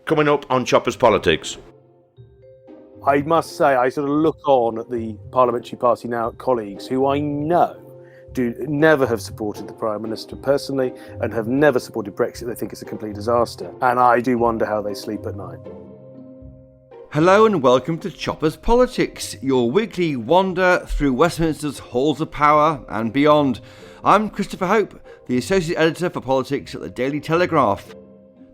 Coming up on Choppers Politics. I must say, I sort of look on at the Parliamentary Party now colleagues who I know do never have supported the Prime Minister personally and have never supported Brexit. They think it's a complete disaster. And I do wonder how they sleep at night. Hello and welcome to Choppers Politics, your weekly wander through Westminster's halls of power and beyond. I'm Christopher Hope, the Associate Editor for Politics at the Daily Telegraph.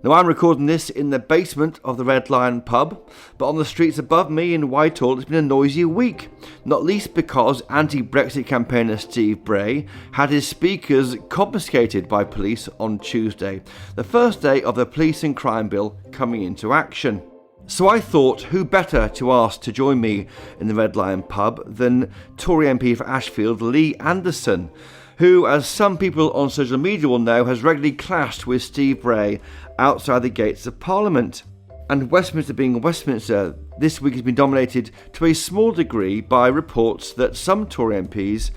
Now, I'm recording this in the basement of the Red Lion pub, but on the streets above me in Whitehall it's been a noisy week, not least because anti-Brexit campaigner Steve Bray had his speakers confiscated by police on Tuesday, the first day of the Police and Crime Bill coming into action. So I thought, who better to ask to join me in the Red Lion pub than Tory MP for Ashfield Lee Anderson, who, as some people on social media will know, has regularly clashed with Steve Bray outside the gates of Parliament. And Westminster being Westminster, this week has been dominated to a small degree by reports that some Tory MPs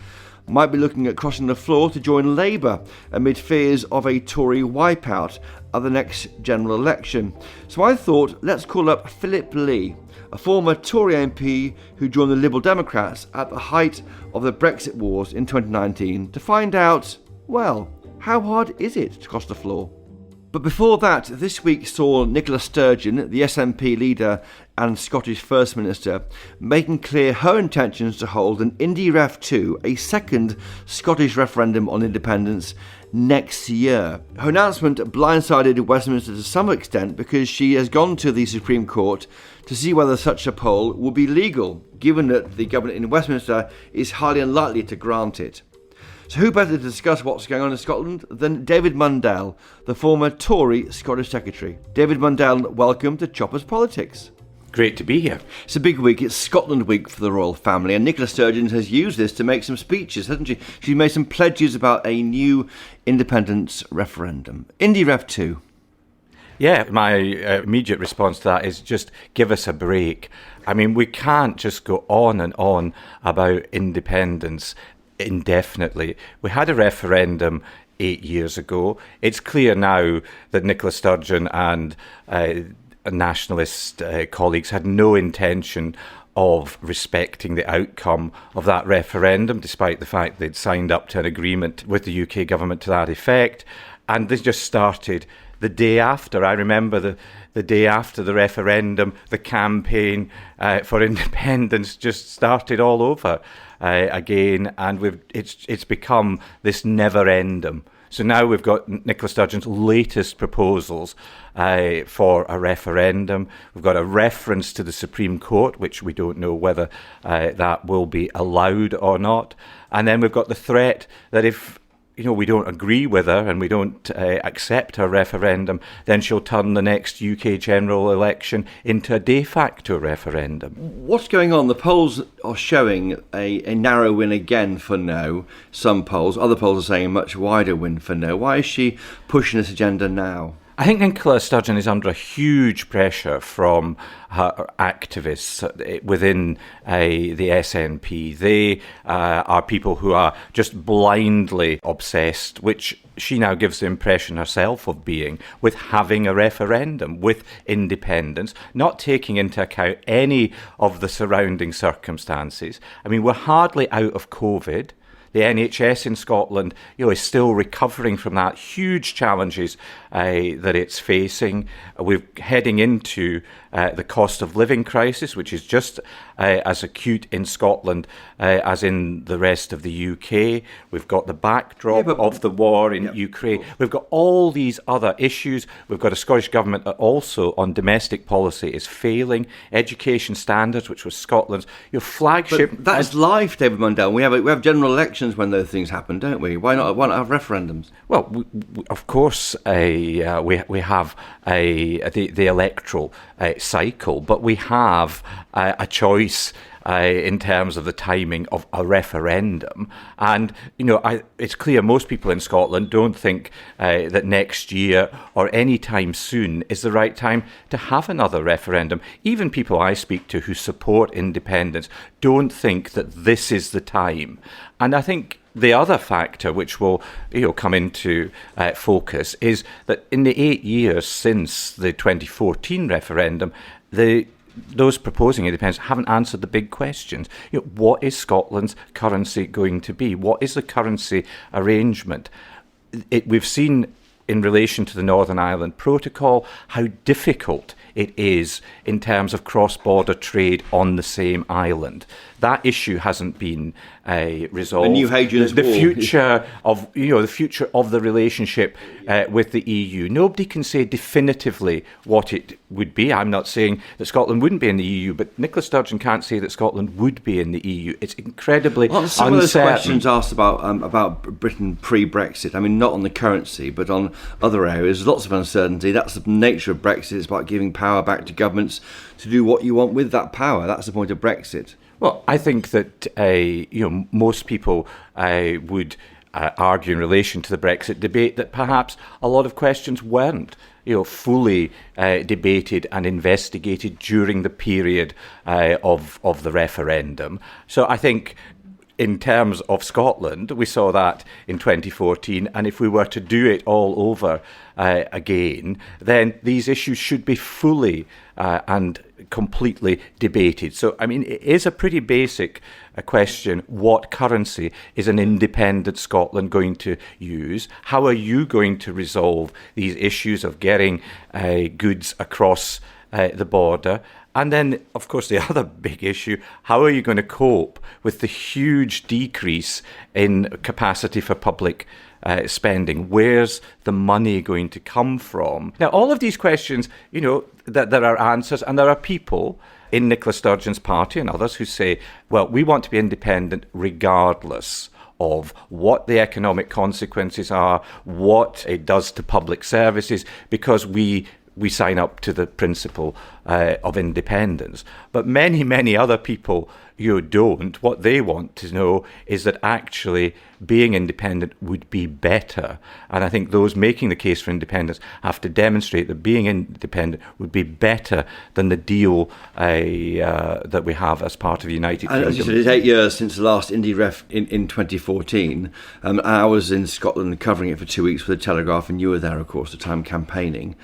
might be looking at crossing the floor to join Labour amid fears of a Tory wipeout at the next general election. So I thought, let's call up Phillip Lee, a former Tory MP who joined the Liberal Democrats at the height of the Brexit wars in 2019 to find out, well, how hard is it to cross the floor? But before that, this week saw Nicola Sturgeon, the SNP leader and Scottish First Minister, making clear her intentions to hold an Indy Ref 2, a second Scottish referendum on independence, next year. Her announcement blindsided Westminster to some extent because she has gone to the Supreme Court to see whether such a poll will be legal, given that the government in Westminster is highly unlikely to grant it. So who better to discuss what's going on in Scotland than David Mundell, the former Tory Scottish Secretary. David Mundell, welcome to Choppers Politics. Great to be here. It's a big week. It's Scotland Week for the royal family, and Nicola Sturgeon has used this to make some speeches, hasn't she? She's made some pledges about a new independence referendum. Indy Ref 2. Yeah, my immediate response to that is just give us a break. I mean, we can't just go on and on about independence indefinitely. We had a referendum 8 years ago. It's clear now that Nicola Sturgeon and nationalist colleagues had no intention of respecting the outcome of that referendum, despite the fact they'd signed up to an agreement with the UK government to that effect. And this just started the day after. I remember the day after the referendum, the campaign for independence just started all over again, and it's become this never-ending. So now we've got Nicola Sturgeon's latest proposals for a referendum. We've got a reference to the Supreme Court, which we don't know whether that will be allowed or not. And then we've got the threat that if we don't agree with her and we don't accept her referendum, then she'll turn the next UK general election into a de facto referendum. What's going on? The polls are showing a narrow win again for no. Some polls, other polls are saying a much wider win for no. Why is she pushing this agenda now? I think Nicola Sturgeon is under a huge pressure from her activists within the SNP. They are people who are just blindly obsessed, which she now gives the impression herself of being, with having a referendum, with independence, not taking into account any of the surrounding circumstances. I mean, we're hardly out of COVID. The NHS in Scotland, is still recovering from that huge challenges that it's facing. We're heading into the cost of living crisis, which is just as acute in Scotland as in the rest of the UK. We've got the backdrop of the war in Ukraine. We've got all these other issues. We've got a Scottish government that also on domestic policy is failing. Education standards, which was Scotland's flagship. But that's life, David Mundell. We have general elections when those things happen, don't we? Why not have referendums? Well, we, of course, we have the electoral cycle, but we have a choice in terms of the timing of a referendum. And, it's clear most people in Scotland don't think that next year or any time soon is the right time to have another referendum. Even people I speak to who support independence don't think that this is the time. And I think the other factor which will come into focus is that in the 8 years since the 2014 referendum, those proposing independence haven't answered the big questions. What is Scotland's currency going to be? What is the currency arrangement? We've seen in relation to the Northern Ireland Protocol how difficult it is in terms of cross-border trade on the same island. That issue hasn't been resolved. The new Hadrian's the Wall. future of the future of the relationship with the EU. Nobody can say definitively what it would be. I'm not saying that Scotland wouldn't be in the EU, but Nicola Sturgeon can't say that Scotland would be in the EU. It's incredibly uncertain. Some of those questions asked about Britain pre-Brexit. I mean, not on the currency, but on other areas. Lots of uncertainty. That's the nature of Brexit. It's about giving power back to governments to do what you want with that power. That's the point of Brexit. Well, I think that most people would argue in relation to the Brexit debate that perhaps a lot of questions weren't fully debated and investigated during the period of the referendum. So I think in terms of Scotland, we saw that in 2014, and if we were to do it all over again, then these issues should be fully and completely debated. So, I mean, it is a pretty basic question. What currency is an independent Scotland going to use? How are you going to resolve these issues of getting goods across the border? And then, of course, the other big issue, how are you going to cope with the huge decrease in capacity for public spending? Where's the money going to come from? Now, all of these questions, that there are answers, and there are people in Nicola Sturgeon's party and others who say, well, we want to be independent regardless of what the economic consequences are, what it does to public services, because we sign up to the principle of independence. But many, many other people don't. What they want to know is that actually being independent would be better. And I think those making the case for independence have to demonstrate that being independent would be better than the deal that we have as part of the United Kingdom. As you said, it's 8 years since the last Indie Ref in 2014. I was in Scotland covering it for 2 weeks for the Telegraph, and you were there, of course, at the time campaigning.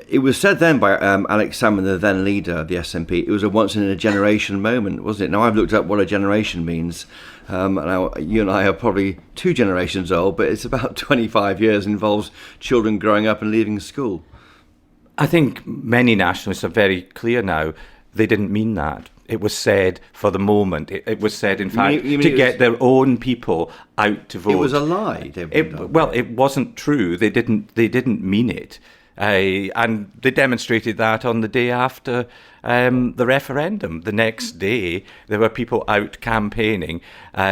It was said then by Alex Salmond, the then leader of the SNP, it was a once-in-a-generation moment, wasn't it? Now, I've looked up what a generation means. Now, you and I are probably 2 generations old, but it's about 25 years, involves children growing up and leaving school. I think many nationalists are very clear now. They didn't mean that. It was said for the moment. It was said, in fact, you mean to get their own people out to vote. It was a lie. It wasn't true. They didn't mean it. And they demonstrated that on the day after the referendum. The next day, there were people out campaigning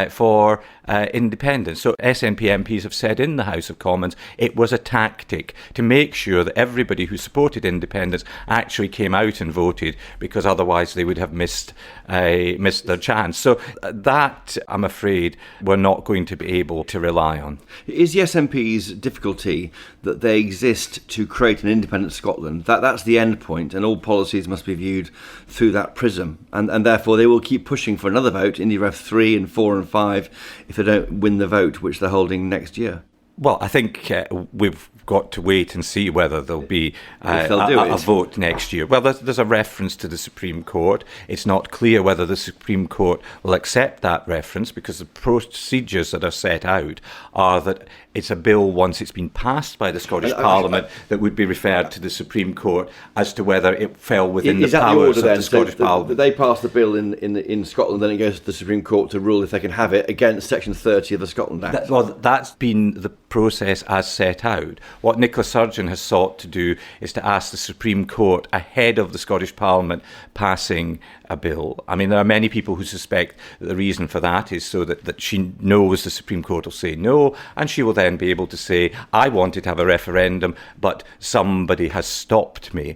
for independence. So SNP MPs have said in the House of Commons it was a tactic to make sure that everybody who supported independence actually came out and voted, because otherwise they would have missed their chance. So that, I'm afraid, we're not going to be able to rely on. Is the SNP's difficulty that they exist to create an independent Scotland? That's the end point, and all policies must be viewed through that prism, and therefore they will keep pushing for another vote, Indie Ref 3 and 4 and 5, if they don't win the vote, which they're holding next year. Well, I think we've got to wait and see whether there'll be a vote next year. Well, there's a reference to the Supreme Court. It's not clear whether the Supreme Court will accept that reference, because the procedures that are set out are that it's a bill, once it's been passed by the Scottish Parliament, that would be referred to the Supreme Court as to whether it fell within the powers of the Scottish Parliament. They pass the bill in Scotland, then it goes to the Supreme Court to rule if they can have it against Section 30 of the Scotland Act. That's been the process as set out. What Nicola Sturgeon has sought to do is to ask the Supreme Court, ahead of the Scottish Parliament passing a bill. I mean, there are many people who suspect that the reason for that is so that she knows the Supreme Court will say no, and she will then be able to say, I wanted to have a referendum, but somebody has stopped me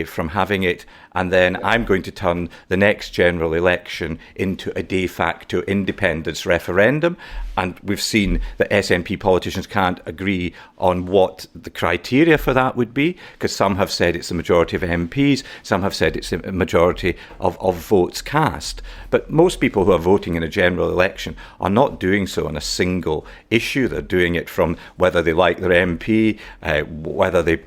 from having it, and then I'm going to turn the next general election into a de facto independence referendum. And we've seen that SNP politicians can't agree on what the criteria for that would be, because some have said it's the majority of MPs, some have said it's a majority of votes cast. But most people who are voting in a general election are not doing so on a single issue. They're doing it from whether they like their MP, whether they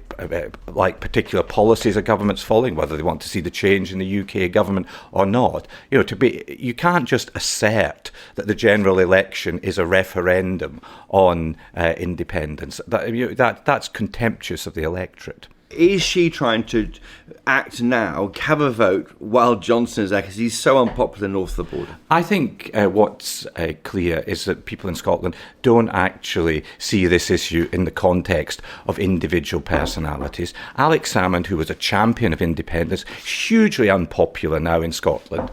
like particular policies a government's following, whether they want to see the change in the UK government or not. You can't just assert that the general election is a referendum on independence. That's contemptuous of the electorate. Is she trying to act now, have a vote while Johnson is there because he's so unpopular north of the border? I think what's clear is that people in Scotland don't actually see this issue in the context of individual personalities. Alex Salmond, who was a champion of independence, hugely unpopular now in Scotland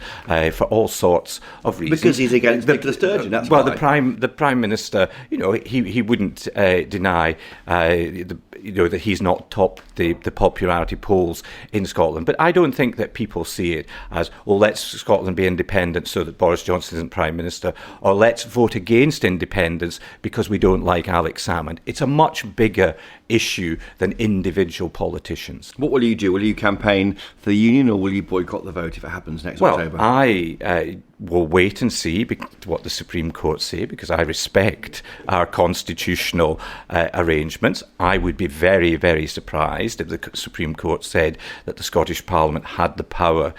for all sorts of reasons. Because he's against Nicola Sturgeon, that's well, why. the Prime Minister, he wouldn't deny that he's not topped the popularity polls in Scotland. But I don't think that people see it as, well, let's Scotland be independent so that Boris Johnson isn't Prime Minister, or let's vote against independence because we don't like Alex Salmond. It's a much bigger issue than individual politicians. What will you do? Will you campaign for the union, or will you boycott the vote if it happens next October? Well, I will wait and see what the Supreme Court say, because I respect our constitutional arrangements. I would be very, very surprised if the Supreme Court said that the Scottish Parliament had the power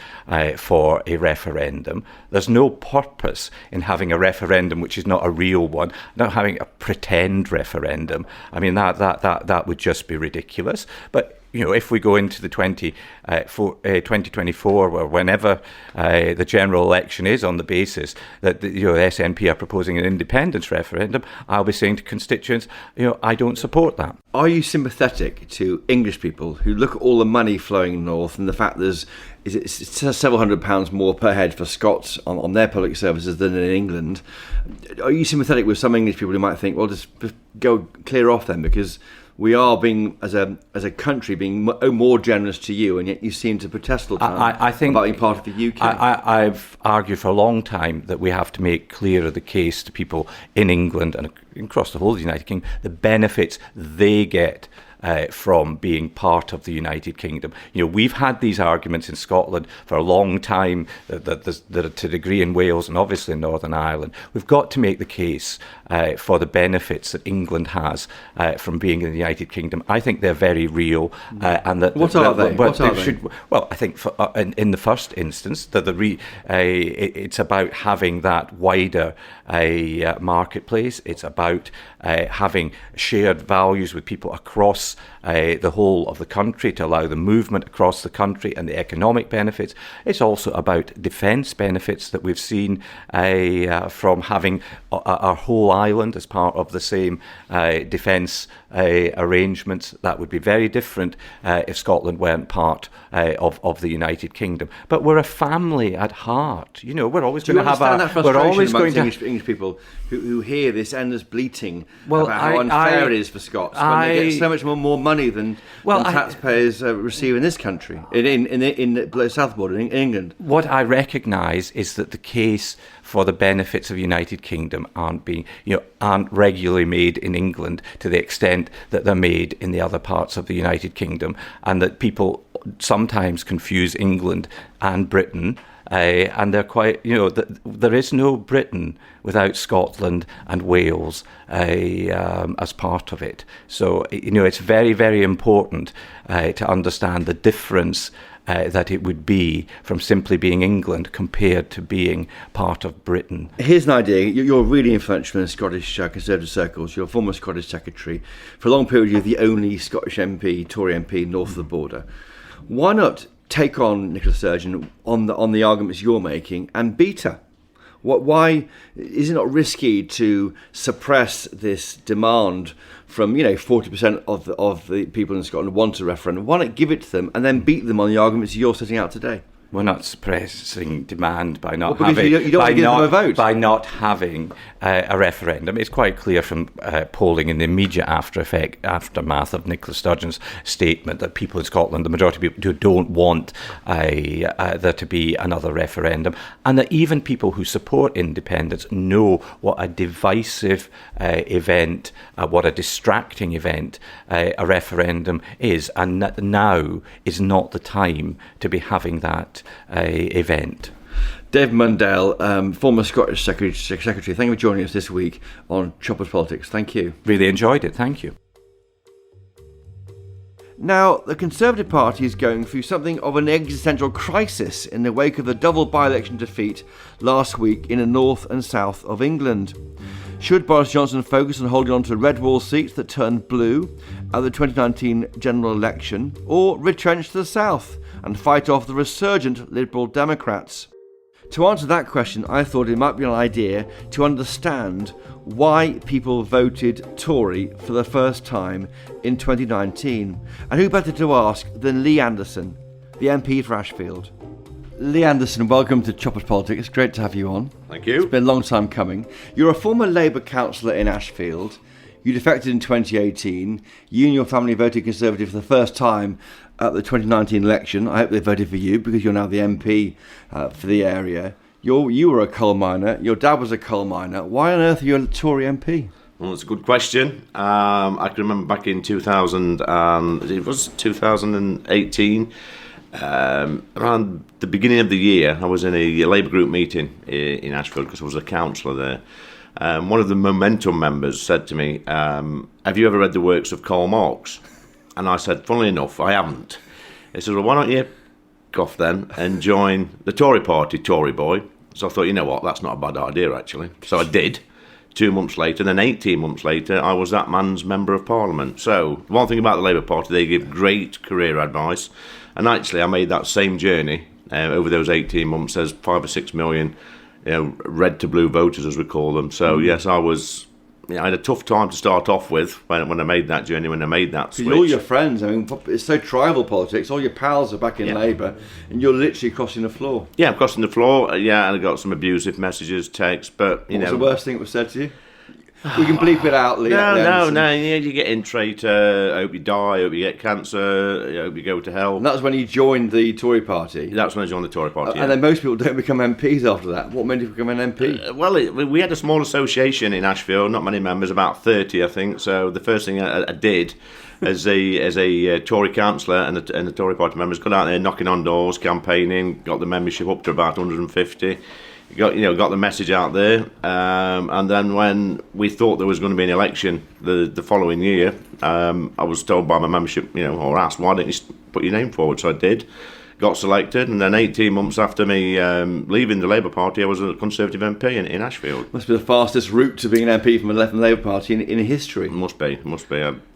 for a referendum. There's no purpose in having a referendum which is not a real one, not having a pretend referendum. I mean, that would just be ridiculous. But if we go into the 2024 or whenever the general election is, on the basis that the SNP are proposing an independence referendum, I'll be saying to constituents, I don't support that. Are you sympathetic to English people who look at all the money flowing north and the fact it's several £100 more per head for Scots on their public services than in England? Are you sympathetic with some English people who might think, well, just go clear off then, because we are being, as a country, being more generous to you, and yet you seem to protest all the time I think about being part of the UK. I've argued for a long time that we have to make clearer the case to people in England and across the whole of the United Kingdom, the benefits they get from being part of the United Kingdom. We've had these arguments in Scotland for a long time that are to a degree in Wales and obviously in Northern Ireland. We've got to make the case for the benefits that England has from being in the United Kingdom. I think they're very real, and that what are they? Well, I think in the first instance that it's about having that wider marketplace. It's about having shared values with people across the whole of the country to allow the movement across the country and the economic benefits. It's also about defence benefits that we've seen from having our whole island as part of the same defence arrangements. That would be very different if Scotland weren't part of the United Kingdom. But we're a family at heart. We're always going to have English people who hear this endless bleating about how unfair it is for Scots when they get so much more money than taxpayers receive in this country, in the south border in England. What I recognise is that the case for the benefits of the United Kingdom aren't regularly made in England to the extent that they're made in the other parts of the United Kingdom, and that people sometimes confuse England and Britain. And they're quite, there is no Britain without Scotland and Wales as part of it. So, it's very, very important to understand the difference that it would be from simply being England compared to being part of Britain. Here's an idea. You're really influential in Scottish Conservative circles. You're a former Scottish Secretary. For a long period, you're the only Scottish MP, Tory MP, north of the border. Why not take on Nicola Sturgeon on the arguments you're making and beat her? Why is it not risky to suppress this demand from 40% of the people in Scotland want a referendum? Why not give it to them and then beat them on the arguments you're setting out today? We're not suppressing demand by not Well, because having you don't want to give them a vote. by not having a referendum. It's quite clear from polling in the immediate aftermath of Nicola Sturgeon's statement that people in Scotland, the majority of people, don't want there to be another referendum, and that even people who support independence know what a divisive event, what a distracting event a referendum is, and that now is not the time to be having that event. Dave Mundell, former Scottish Secretary, thank you for joining us this week on Choppers Politics. Thank you. Really enjoyed it, thank you. Now, the Conservative Party is going through something of an existential crisis in the wake of the double by-election defeat last week in the north and south of England. Should Boris Johnson focus on holding on to red wall seats that turned blue at the 2019 general election, or retrench to the south and fight off the resurgent Liberal Democrats? To answer that question, I thought it might be an idea to understand why people voted Tory for the first time in 2019. And who better to ask than Lee Anderson, the MP for Ashfield. Lee Anderson, welcome to Choppers Politics. It's great to have you on. Thank you. It's been a long time coming. You're a former Labour councillor in Ashfield. You defected in 2018. You and your family voted Conservative for the first time at the 2019 election. I hope they voted for you because you're now the MP for the area. You were a coal miner. Your dad was a coal miner. Why on earth are you a Tory MP? Well, that's a good question. I can remember back in 2018, around the beginning of the year, I was in a Labour group meeting in Ashfield because I was a councillor there. One of the Momentum members said to me, have you ever read the works of Karl Marx? And I said, funnily enough, I haven't. He said, well, why don't you go off then and join the Tory party, Tory boy? So I thought, you know what, that's not a bad idea, actually. So I did. 2 months later, then 18 months later, I was that man's Member of Parliament. So one thing about the Labour Party, they give great career advice. And actually, I made that same journey over those 18 months as 5 or 6 million, red to blue voters, as we call them. So yes, I had a tough time to start off with when I made that journey, when I made that switch. All your friends, I mean, it's so tribal politics. All your pals are back in Labour, and you're literally crossing the floor. Yeah, I'm crossing the floor. And I got some abusive messages, texts, but What was the worst thing that was said to you? We can bleep it out, Lee. No. You get in traitor. I hope you die. I hope you get cancer. I hope you go to hell. And that's when you joined the Tory party. That's when I joined the Tory party. And then most people don't become MPs after that. What made you become an MP? We had a small association in Ashfield, not many members, about 30, I think. So the first thing I did as a Tory councillor and the Tory party members, got out there knocking on doors, campaigning, got the membership up to about 150. Got the message out there, and then when we thought there was going to be an election the following year, I was told by my membership, or asked, why don't you put your name forward? So I did, got selected, and then 18 months after me leaving the Labour Party, I was a Conservative MP in Ashfield. Must be the fastest route to being an MP from the left and Labour Party in history. Must be.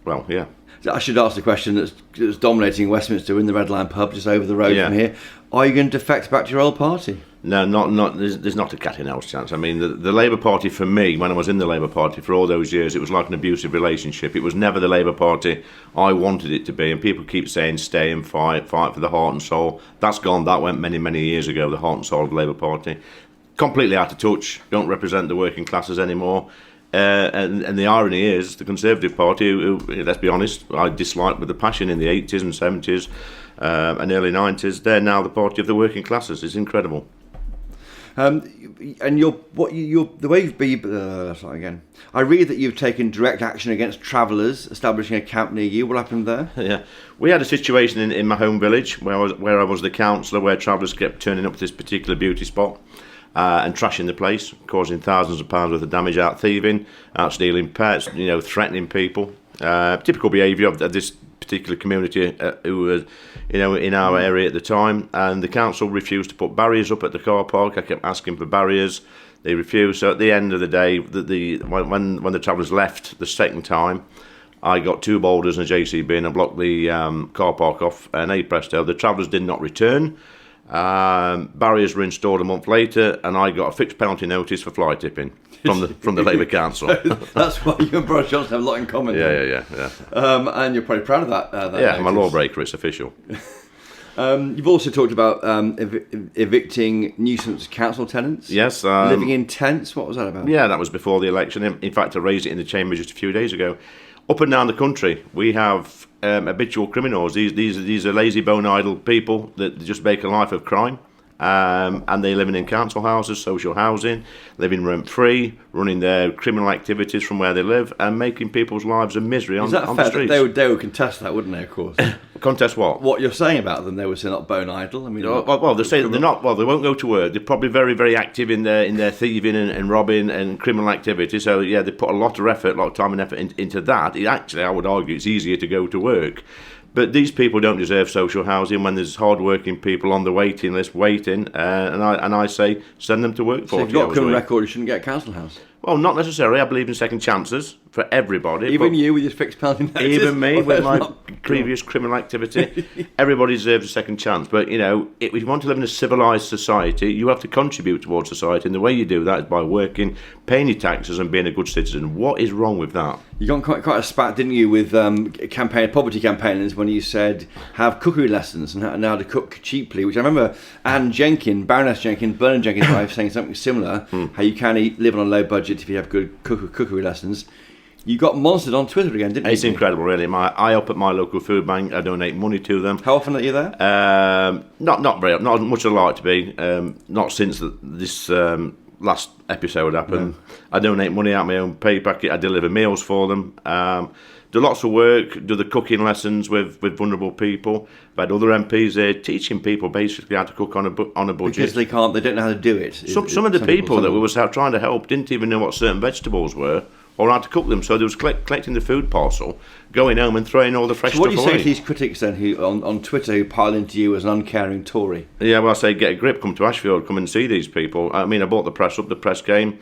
Well, yeah. I should ask the question that's dominating Westminster in the Red Line pub just over the road from here. Are you going to defect back to your old party? No, not. There's not a cat in hell's chance. I mean, the Labour Party for me, when I was in the Labour Party for all those years, it was like an abusive relationship. It was never the Labour Party I wanted it to be. And people keep saying, stay and fight for the heart and soul. That's gone. That went many, many years ago, the heart and soul of the Labour Party. Completely out of touch. Don't represent the working classes anymore. And the irony is, the Conservative Party, who, let's be honest, I disliked with a passion in the 80s and 70s and early 90s, they're now the party of the working classes. It's incredible. And the way you've been, I read that you've taken direct action against travellers establishing a camp near you. What happened there? Yeah, we had a situation in my home village where I was the councillor, where travellers kept turning up to this particular beauty spot. And trashing the place, causing thousands of pounds worth of damage, out thieving, out stealing pets, threatening people. Typical behaviour of this particular community who were, in our area at the time. And the council refused to put barriers up at the car park. I kept asking for barriers. They refused. So at the end of the day, when the travellers left the second time, I got 2 boulders and a JCB and I blocked the car park off. And hey presto, the travellers did not return. Barriers were installed a month later, and I got a fixed penalty notice for fly tipping from the Labour Council. That's why you and Boris Johnson have a lot in common. Yeah. And you're probably proud of that. I'm a lawbreaker. It's official. You've also talked about evicting nuisance council tenants. Yes. Living in tents. What was that about? Yeah, that was before the election. In fact, I raised it in the chamber just a few days ago. Up and down the country, we have habitual criminals. These are lazy, bone idle people that just make a life of crime. And they're living in council houses, social housing, living rent-free, running their criminal activities from where they live, and making people's lives a misery on the streets. They would contest that, wouldn't they? Of course. Contest what? What you're saying about them? They would say not bone idle. I mean, well, they say that they're not. Well, they won't go to work. They're probably very, very active in their thieving and robbing and criminal activity. So yeah, they put a lot of time and effort into that. Actually, I would argue it's easier to go to work. But these people don't deserve social housing when there's hard-working people on the waiting list waiting, and I say send them to work. So if you've got a criminal record, you shouldn't get a council house. Well, not necessarily. I believe in second chances for everybody. Even you with your fixed penalty notice? Even me with my previous criminal activity. Everybody deserves a second chance. But, if you want to live in a civilised society, you have to contribute towards society. And the way you do that is by working, paying your taxes and being a good citizen. What is wrong with that? You got quite a spat, didn't you, with poverty campaigners when you said have cookery lessons and how to cook cheaply, which I remember Baroness Jenkins' wife saying something similar, how you can live on a low budget if you have good cookery lessons. You got monstered on Twitter again, didn't you? It's incredible, really. I up at my local food bank. I donate money to them. How often are you there? Not as much as I'd like to be. Not since this last episode happened. No. I donate money out of my own pay packet. I deliver meals for them. Do lots of work. Do the cooking lessons with vulnerable people. I've had other MPs there teaching people basically how to cook on a budget because they don't know how to do it. Some of the people that we were trying to help didn't even know what certain vegetables were or how to cook them. So they was collecting the food parcel, going home and throwing all the fresh stuff away. So what do you say to these critics then who on Twitter who pile into you as an uncaring Tory? Yeah, well, I say get a grip, come to Ashfield, come and see these people. I mean, I brought the press up, the press came,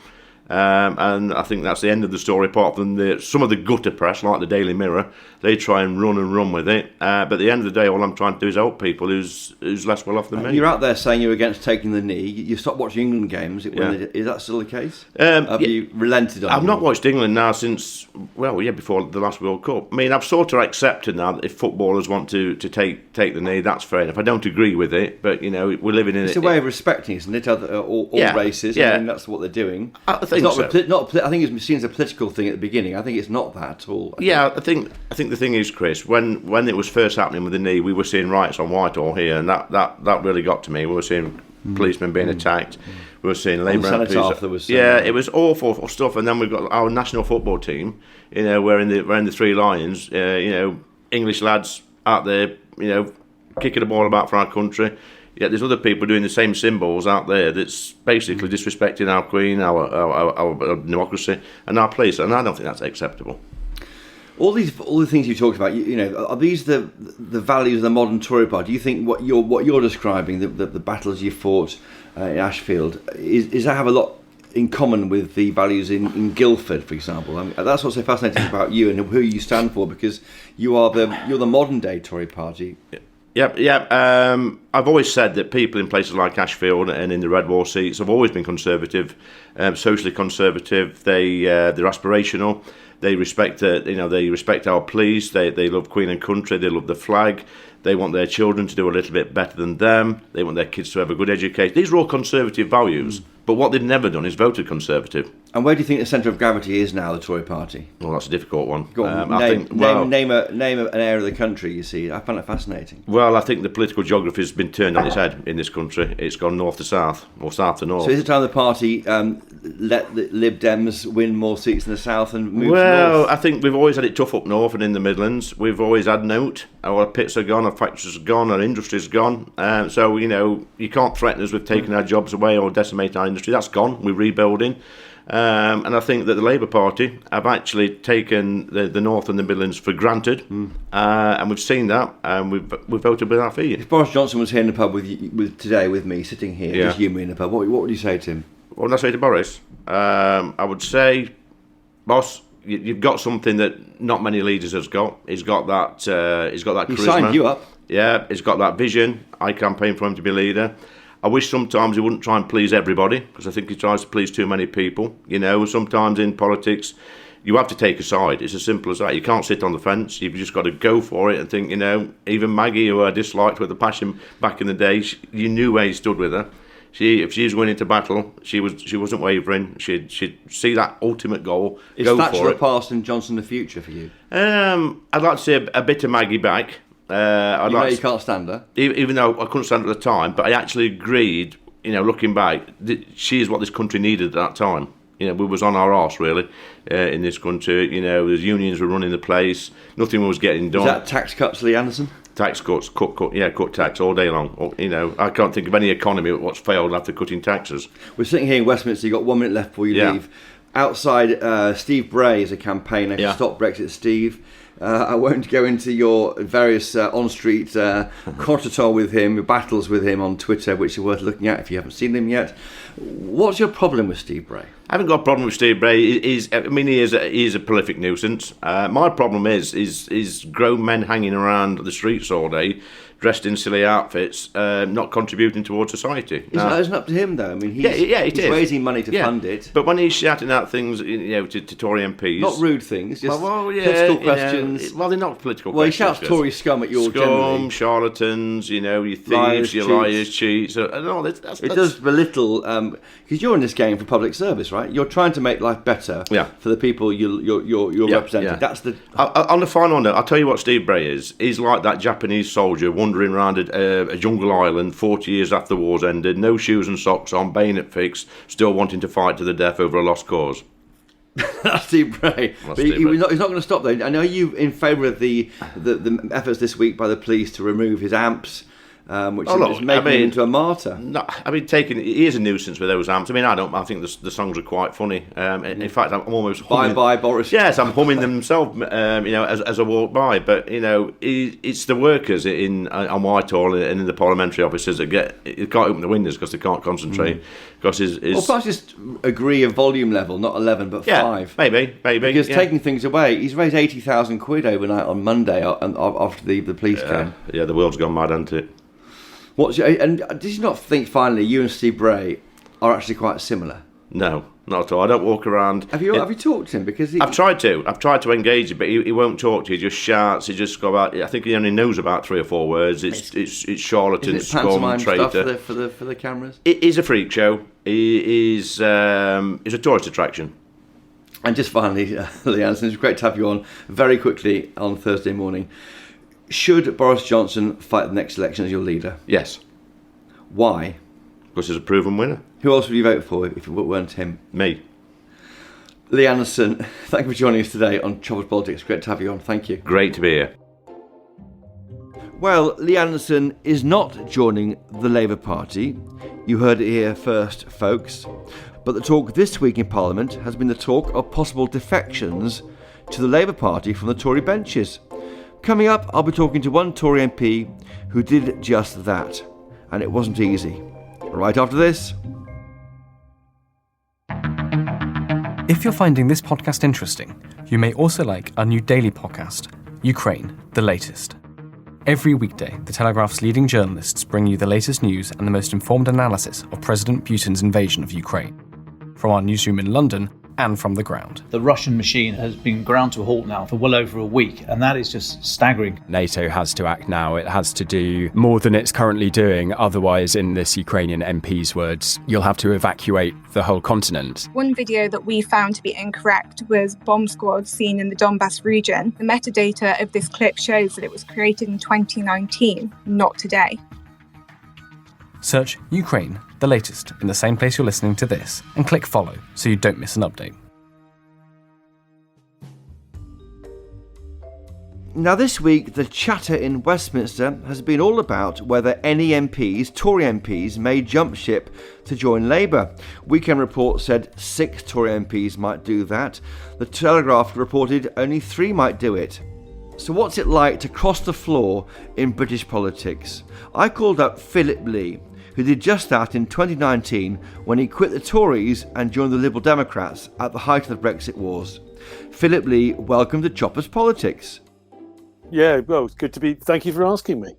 and I think that's the end of the story, apart from some of the gutter press, like the Daily Mirror, they try and run with it. But at the end of the day, all I'm trying to do is help people who's less well off than me. You're out there saying you're against taking the knee. You stopped watching England games. Is that still the case? Have you relented on it? I've not watched England now since, before the last World Cup. I mean, I've sort of accepted now that if footballers want to take the knee, that's fair enough. I don't agree with it, but, we're living in it. It's a way of respecting, isn't it? All races. Yeah. I mean, that's what they're doing. I think so. I think it's seen as a political thing at the beginning. I think it's not that at all. I think the thing is, Chris, when it was first happening with the knee, we were seeing riots on Whitehall here, and that really got to me. We were seeing policemen being attacked. We were seeing Labour MPs. It was awful stuff. And then we've got our national football team. Wearing the Three Lions. English lads out there. Kicking the ball about for our country. Yet there's other people doing the same symbols out there that's basically disrespecting our Queen, our democracy, and our police, and I don't think that's acceptable. All the things you talked about, are these the values of the modern Tory party? Do you think what you're describing, the battles you fought in Ashfield, is that have a lot in common with the values in Guildford, for example? I mean, that's what's so fascinating about you and who you stand for, because you're the modern day Tory party. Yeah. I've always said that people in places like Ashfield and in the Red Wall seats have always been conservative, socially conservative. They're aspirational. They respect they respect our police. They love Queen and country. They love the flag. They want their children to do a little bit better than them. They want their kids to have a good education. These are all conservative values. But what they've never done is voted Conservative. And where do you think the centre of gravity is now, the Tory party? Well, that's a difficult one. Go on, name an area of the country, you see. I find it fascinating. Well, I think the political geography has been turned on its head in this country. It's gone north to south, or south to north. So is it time the party let the Lib Dems win more seats in the south and move north? Well, I think we've always had it tough up north and in the Midlands. We've always had note. Our pits are gone, our factories are gone, our industry's gone. So, you can't threaten us with taking our jobs away or decimate our industry. That's gone. We're rebuilding. And I think that the Labour Party have actually taken the North and the Midlands for granted, and we've seen that, and we've voted with our feet. If Boris Johnson was here in the pub today with me, sitting here, just you and me in the pub, what would you say to him? What would I say to Boris? I would say, boss, you've got something that not many leaders has got. He's got that. He's got that charisma. He signed you up. Yeah, he's got that vision. I campaigned for him to be leader. I wish sometimes he wouldn't try and please everybody, because I think he tries to please too many people. Sometimes in politics, you have to take a side. It's as simple as that. You can't sit on the fence. You've just got to go for it and think, even Maggie, who I disliked with a passion back in the day, you knew where you stood with her. If she was winning to battle, she wasn't wavering. She'd see that ultimate goal. Is Thatcher the past and Johnson the future for you? I'd like to see a bit of Maggie back. You can't stand her? Even though I couldn't stand her at the time, but I actually agreed, looking back, she is what this country needed at that time. We was on our arse, really, in this country. The unions were running the place. Nothing was getting done. Is that tax cuts, Lee Anderson? Tax cuts, cut tax all day long. I can't think of any economy what's failed after cutting taxes. We're sitting here in Westminster. You've got 1 minute left before you leave. Outside, Steve Bray is a campaigner to stop Brexit. Steve, I won't go into your various on-street contretemps with him, your battles with him on Twitter, which are worth looking at if you haven't seen them yet. What's your problem with Steve Bray? I haven't got a problem with Steve Bray. He is a prolific nuisance. My problem is grown men hanging around the streets all day, dressed in silly outfits, not contributing towards society. Isn't up to him though? I mean, he's raising money to fund it. But when he's shouting out things, to Tory MPs, not rude things, just political questions. They're not political. Well, questions. He shouts Tory scum at you all generally. Charlatans, you thieves, liars, cheats. It does belittle because you're in this game for public service, right? You're trying to make life better for the people you're representing. Yeah. That's the. On the final note, I'll tell you what Steve Bray is. He's like that Japanese soldier wandering around a jungle island 40 years after the war's ended, no shoes and socks on, bayonet fixed, still wanting to fight to the death over a lost cause. That's Steve Bray. But he's not going to stop though. I know you in favour of the efforts this week by the police to remove his amps. Which is making him into a martyr. No, he is a nuisance with those amps. I think the songs are quite funny. In fact, I'm almost humming. Bye, Boris. Yes, I'm humming them myself. As I walk by. But it's the workers on Whitehall and in the parliamentary offices that can't open the windows because they can't concentrate. Because perhaps just agree a volume level, not 11 but 5. Maybe. Because taking things away, he's raised 80,000 quid overnight on Monday after the police came. Yeah, the world's gone mad, hasn't it? And did you not think finally you and Steve Bray are actually quite similar? No, not at all. I don't walk around. Have you talked to him? Because I've tried to engage him, but he won't talk to you. He just shouts. He just go about. I think he only knows about 3 or 4 words. It's charlatan, scum, traitor. For the cameras. It is a freak show. He is a tourist attraction. And just finally, Lee Anderson, it's great to have you on very quickly on Thursday morning. Should Boris Johnson fight the next election as your leader? Yes. Why? Because he's a proven winner. Who else would you vote for if it weren't him? Me. Lee Anderson, thank you for joining us today on Choppers Politics. Great to have you on. Thank you. Great to be here. Well, Lee Anderson is not joining the Labour Party. You heard it here first, folks. But the talk this week in Parliament has been the talk of possible defections to the Labour Party from the Tory benches. Coming up, I'll be talking to one Tory MP who did just that, and it wasn't easy. Right after this. If you're finding this podcast interesting, you may also like our new daily podcast, Ukraine, the Latest. Every weekday, the Telegraph's leading journalists bring you the latest news and the most informed analysis of President Putin's invasion of Ukraine. From our newsroom in London, and from the ground. The Russian machine has been ground to a halt now for well over a week, and that is just staggering. NATO has to act now. It has to do more than it's currently doing. Otherwise, in this Ukrainian MP's words, you'll have to evacuate the whole continent. One video that we found to be incorrect was bomb squads seen in the Donbass region. The metadata of this clip shows that it was created in 2019, not today. Search Ukraine, the Latest, in the same place you're listening to this, and click follow so you don't miss an update. Now this week, the chatter in Westminster has been all about whether any MPs, Tory MPs, may jump ship to join Labour. Weekend Report said 6 Tory MPs might do that. The Telegraph reported only 3 might do it. So what's it like to cross the floor in British politics? I called up Phillip Lee, who did just that in 2019 when he quit the Tories and joined the Liberal Democrats at the height of the Brexit wars. Phillip Lee, welcome to Choppers Politics. Yeah, well, it's good to be. Thank you for asking me.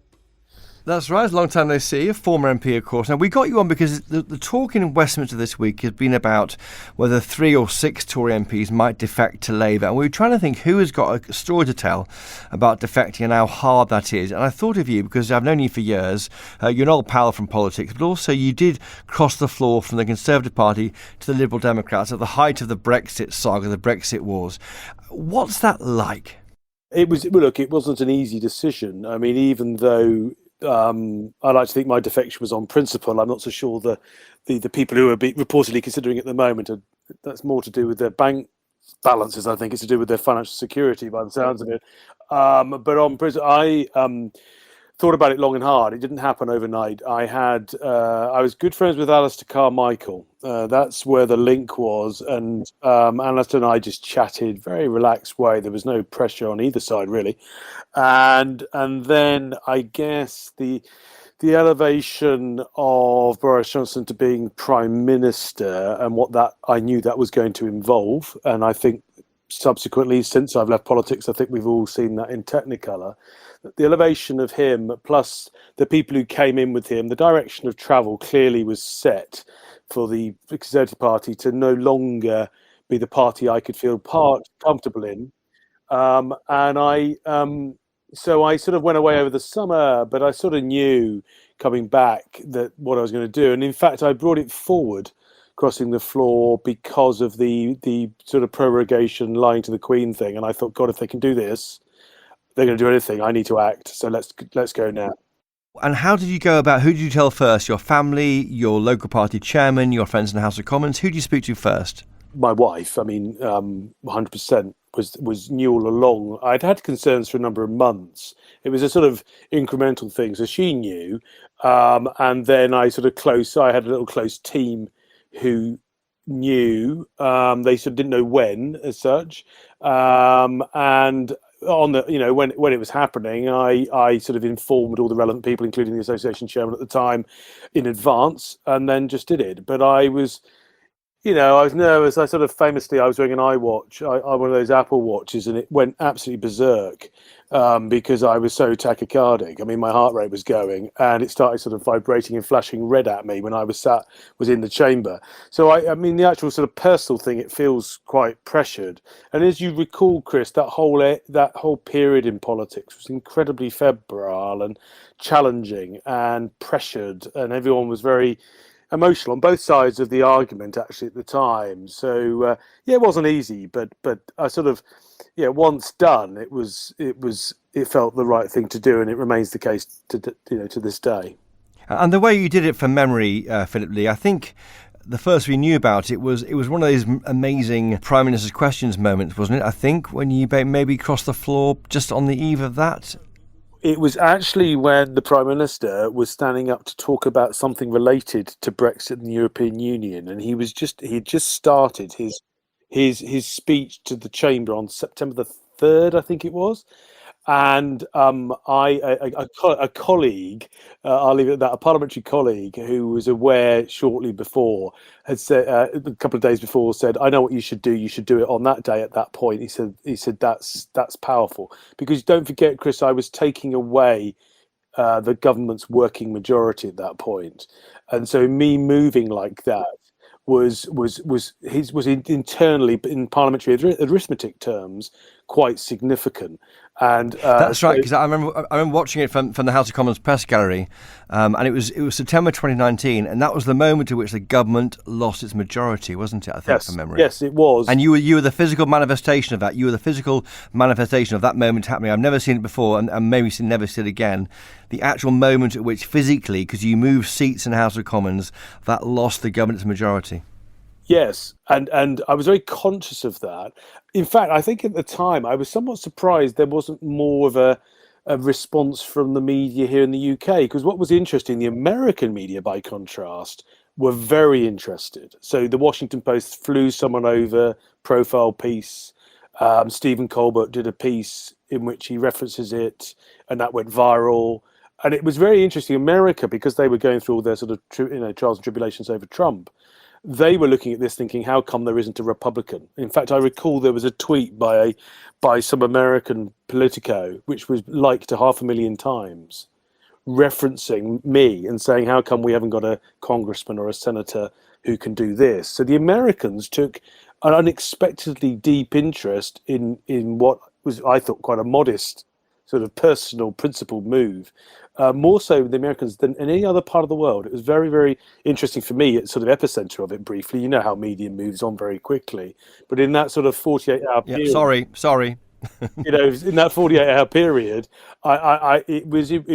That's right. It's a long time no see. A former MP, of course. Now, we got you on because the talk in Westminster this week has been about whether 3 or 6 Tory MPs might defect to Labour. And we were trying to think who has got a story to tell about defecting and how hard that is. And I thought of you because I've known you for years. You're an old pal from politics, but also you did cross the floor from the Conservative Party to the Liberal Democrats at the height of the Brexit saga, the Brexit wars. What's that like? It wasn't an easy decision. I mean, even though I like to think my defection was on principle, I'm not so sure the people who are reportedly considering it at the moment that's more to do with their bank balances. I think it's to do with their financial security, by the sounds of it. But on principle, I thought about it long and hard. It didn't happen overnight. I was good friends with Alistair Carmichael. That's where the link was, and Alistair and I just chatted, very relaxed way. There was no pressure on either side really, and then I guess the elevation of Boris Johnson to being Prime Minister and what that I knew that was going to involve, and I think subsequently, since I've left politics, I think we've all seen that in Technicolor. The elevation of him, plus the people who came in with him, the direction of travel clearly was set for the Conservative Party to no longer be the party I could feel comfortable in. So I sort of went away over the summer, but I sort of knew coming back that what I was going to do. And in fact, I brought it forward, crossing the floor, because of the sort of prorogation lying to the Queen thing. And I thought, God, if they can do this, they're going to do anything. I need to act. So let's go now. And how did you go about, who did you tell first? Your family, your local party chairman, your friends in the House of Commons? Who did you speak to first? My wife, 100% knew all along. I'd had concerns for a number of months. It was a sort of incremental thing. So she knew. And then I had a little close team who knew. They sort of didn't know when as such. And on the, when it was happening, I sort of informed all the relevant people, including the association chairman at the time, in advance, and then just did it. But I was nervous. I was wearing an iWatch, one of those Apple watches, and it went absolutely berserk because I was so tachycardic. I mean, my heart rate was going, and it started sort of vibrating and flashing red at me when I was in the chamber. So I mean, the actual sort of personal thing, it feels quite pressured. And as you recall, Chris, that whole period in politics was incredibly febrile and challenging and pressured, and everyone was very emotional on both sides of the argument actually at the time. So it wasn't easy, but I sort of once done, it felt the right thing to do, and it remains the case to this day. And the way you did it from memory, Phillip Lee, I think the first we knew about it was one of those amazing Prime Minister's Questions moments, wasn't it? I think when you maybe crossed the floor just on the eve of that. It was actually when the Prime Minister was standing up to talk about something related to Brexit and the European Union, and he just started his speech to the Chamber on September the 3rd, I think it was. And a colleague, I'll leave it at that, a parliamentary colleague who was aware shortly before had said, a couple of days before, said, "I know what you should do. You should do it on that day at that point." He said that's powerful, because don't forget, Chris, I was taking away the government's working majority at that point, and so me moving like that was internally, in parliamentary arithmetic terms, quite significant. And that's right, because I remember watching it from the House of Commons press gallery, and it was September 2019, and that was the moment at which the government lost its majority, wasn't it? I think, yes, from memory. Yes, it was. And you were the physical manifestation of that. You were the physical manifestation of that moment happening. I've never seen it before, and maybe never see it again. The actual moment at which physically, because you moved seats in the House of Commons, that lost the government's majority. Yes, and I was very conscious of that. In fact, I think at the time I was somewhat surprised there wasn't more of a response from the media here in the UK, because what was interesting, the American media, by contrast, were very interested. So the Washington Post flew someone over, profile piece. Stephen Colbert did a piece in which he references it, and that went viral. And it was very interesting. America, because they were going through all their sort of trials and tribulations over Trump, they were looking at this thinking, how come there isn't a Republican? In fact, I recall there was a tweet by some American Politico, which was liked 500,000 times, referencing me and saying, how come we haven't got a congressman or a senator who can do this? So the Americans took an unexpectedly deep interest in what was, I thought, quite a modest sort of personal principled move, more so the Americans than in any other part of the world. It was very, very interesting for me at sort of epicenter of it briefly. You know how media moves on very quickly, but in that sort of 48-hour period, Sorry. you know, in that 48-hour period, it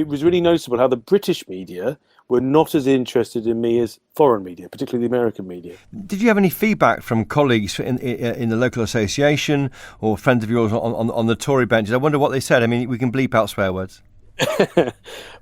was really noticeable how the British media were not as interested in me as foreign media, particularly the American media. Did you have any feedback from colleagues in the local association or friends of yours on the Tory benches? I wonder what they said. I mean, we can bleep out swear words.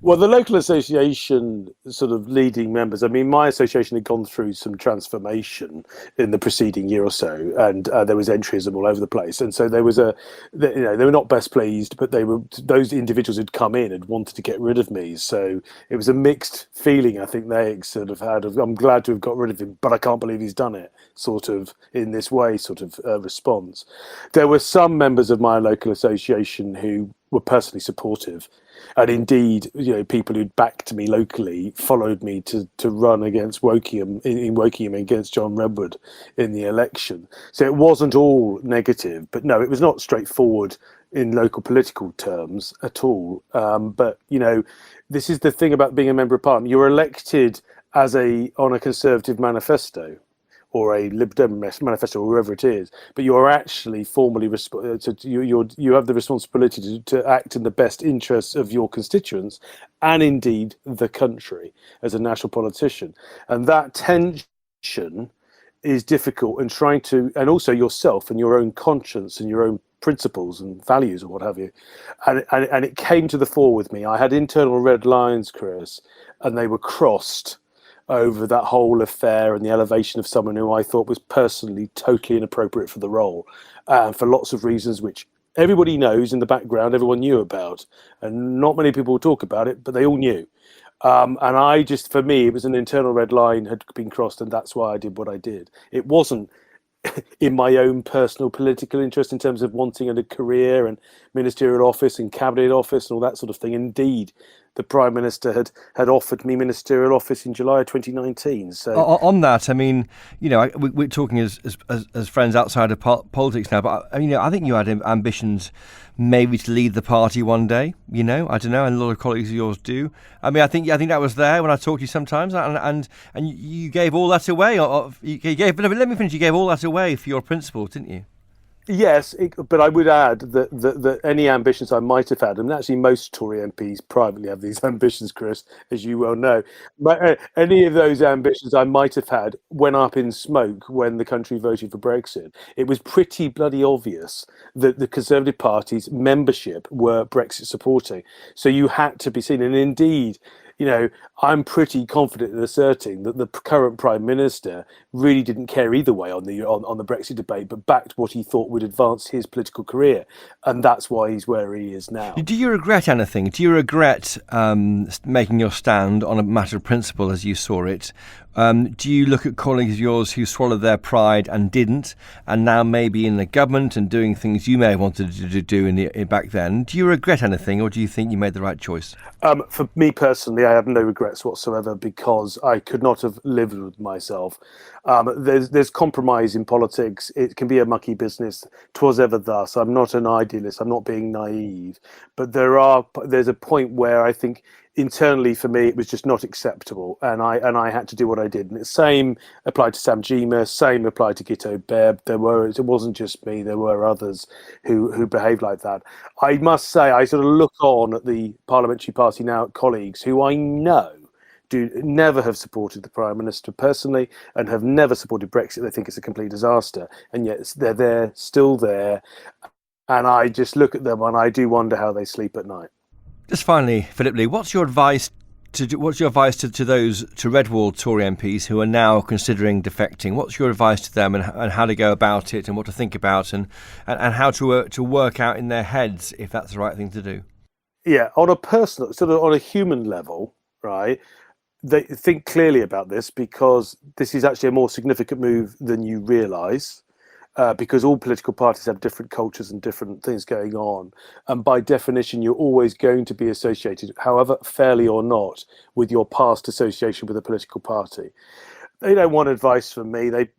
Well, the local association sort of leading members, I mean, my association had gone through some transformation in the preceding year or so, and there was entryism all over the place. And so there was they were not best pleased, but those individuals who'd come in had wanted to get rid of me. So it was a mixed feeling, I think they sort of had of, I'm glad to have got rid of him, but I can't believe he's done it, sort of in this way, sort of response. There were some members of my local association who were personally supportive, and indeed, you know, people who'd backed me locally followed me to run against Wokingham in Wokingham against John Redwood in the election. So it wasn't all negative, but no, it was not straightforward in local political terms at all. But you know, this is the thing about being a member of Parliament: you're elected on a Conservative manifesto, or a Lib Dem manifesto, or whoever it is, but you're actually formally you have the responsibility to act in the best interests of your constituents and indeed the country as a national politician. And that tension is difficult, and and also yourself and your own conscience and your own principles and values or what have you. And it came to the fore with me. I had internal red lines, Chris, and they were crossed over that whole affair and the elevation of someone who I thought was personally totally inappropriate for the role, for lots of reasons which everybody knows in the background, everyone knew about, and not many people talk about it, but they all knew. And for me, it was an internal red line had been crossed, and that's why I did what I did. It wasn't in my own personal political interest in terms of wanting a career and ministerial office and cabinet office and all that sort of thing. Indeed, the Prime Minister had offered me ministerial office in July of 2019. So on that, I mean, you know, we're talking as friends outside of politics now, but you know, I think you had ambitions maybe to lead the party one day. You know, I don't know, and a lot of colleagues of yours do. I mean, I think that was there when I talked to you sometimes, and you gave all that away. Let me finish. You gave all that away for your principles, didn't you? Yes, but I would add that any ambitions I might have had, and actually most Tory MPs privately have these ambitions, Chris, as you well know, but any of those ambitions I might have had went up in smoke when the country voted for Brexit. It was pretty bloody obvious that the Conservative Party's membership were Brexit supporting. So you had to be seen, and indeed, you know, I'm pretty confident in asserting that the current Prime Minister really didn't care either way on the Brexit debate, but backed what he thought would advance his political career, and that's why he's where he is now. Do you regret anything? Do you regret making your stand on a matter of principle as you saw it? Do you look at colleagues of yours who swallowed their pride and didn't, and now maybe in the government and doing things you may have wanted to do back then? Do you regret anything, or do you think you made the right choice? For me personally, I have no regrets whatsoever, because I could not have lived with myself. There's compromise in politics. It can be a mucky business. 'Twas ever thus. I'm not an idealist. I'm not being naive. But there's a point where I think internally for me it was just not acceptable, and I had to do what I did. And the same applied to Sam Gyimah, same applied to Gito Bebb. It wasn't just me, there were others who behaved like that. I must say, I sort of look on at the parliamentary party now, at colleagues who I know never have supported the Prime Minister personally and have never supported Brexit. They think it's a complete disaster, and yet they're still there, and I just look at them and I do wonder how they sleep at night. Just finally, Phillip Lee, what's your advice to those Red Wall Tory MPs who are now considering defecting? What's your advice to them, and how to go about it, and what to think about, and how to work out in their heads if that's the right thing to do? Yeah, on a personal, sort of on a human level, right? They think clearly about this, because this is actually a more significant move than you realise. because all political parties have different cultures and different things going on. And by definition, you're always going to be associated, however fairly or not, with your past association with a political party. They don't want advice from me. They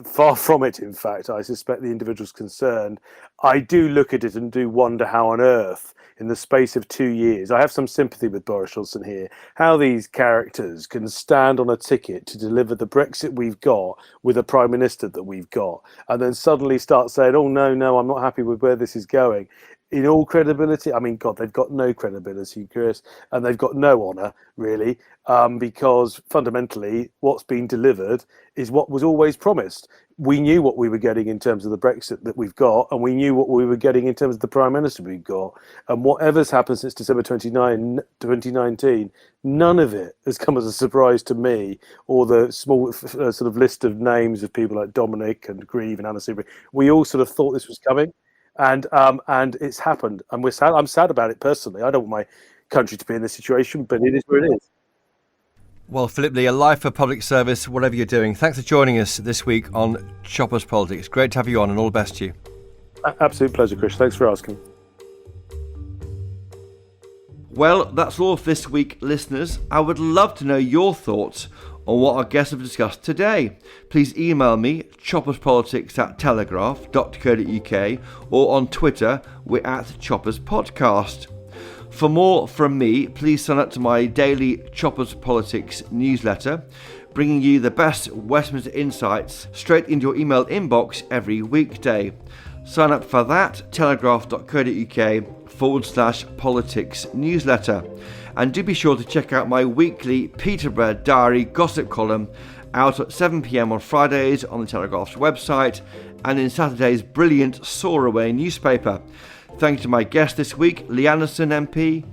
far from it. In fact, I suspect the individuals concerned. I do look at it and do wonder how on earth, in the space of 2 years, I have some sympathy with Boris Johnson here, how these characters can stand on a ticket to deliver the Brexit we've got with a prime minister that we've got, and then suddenly start saying, "Oh no, I'm not happy with where this is going." In all credibility, I mean, God, they've got no credibility, Chris, and they've got no honour, really, because fundamentally what's been delivered is what was always promised. We knew what we were getting in terms of the Brexit that we've got, and we knew what we were getting in terms of the Prime Minister we've got. And whatever's happened since December 2019, none of it has come as a surprise to me, or the small sort of list of names of people like Dominic and Grieve and Anna Seabury. We all sort of thought this was coming. And it's happened, and we're sad. I'm sad about it personally. I don't want my country to be in this situation, but it is what it is. Well, Phillip Lee, a life for public service, whatever you're doing. Thanks for joining us this week on Choppers Politics. Great to have you on, and all the best to you. Absolute pleasure, Chris. Thanks for asking. Well, that's all for this week, listeners. I would love to know your thoughts on what our guests have discussed today. Please email me, chopperspolitics@telegraph.co.uk, or on Twitter, we're at chopperspodcast. For more from me, please sign up to my daily Choppers Politics newsletter, bringing you the best Westminster insights straight into your email inbox every weekday. Sign up for that, telegraph.co.uk/politics newsletter. And do be sure to check out my weekly Peterborough Diary gossip column, out at 7 p.m. on Fridays on the Telegraph's website, and in Saturday's brilliant Soar Away newspaper. Thank you to my guests this week, Lee Anderson MP,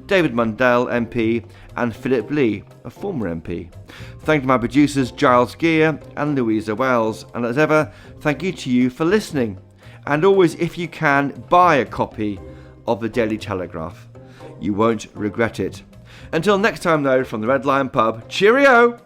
David Mundell MP, and Phillip Lee, a former MP. Thank you to my producers Giles Gear and Louisa Wells. And as ever, thank you to you for listening. And always, if you can, buy a copy of the Daily Telegraph. You won't regret it. Until next time though, from the Red Lion Pub, cheerio!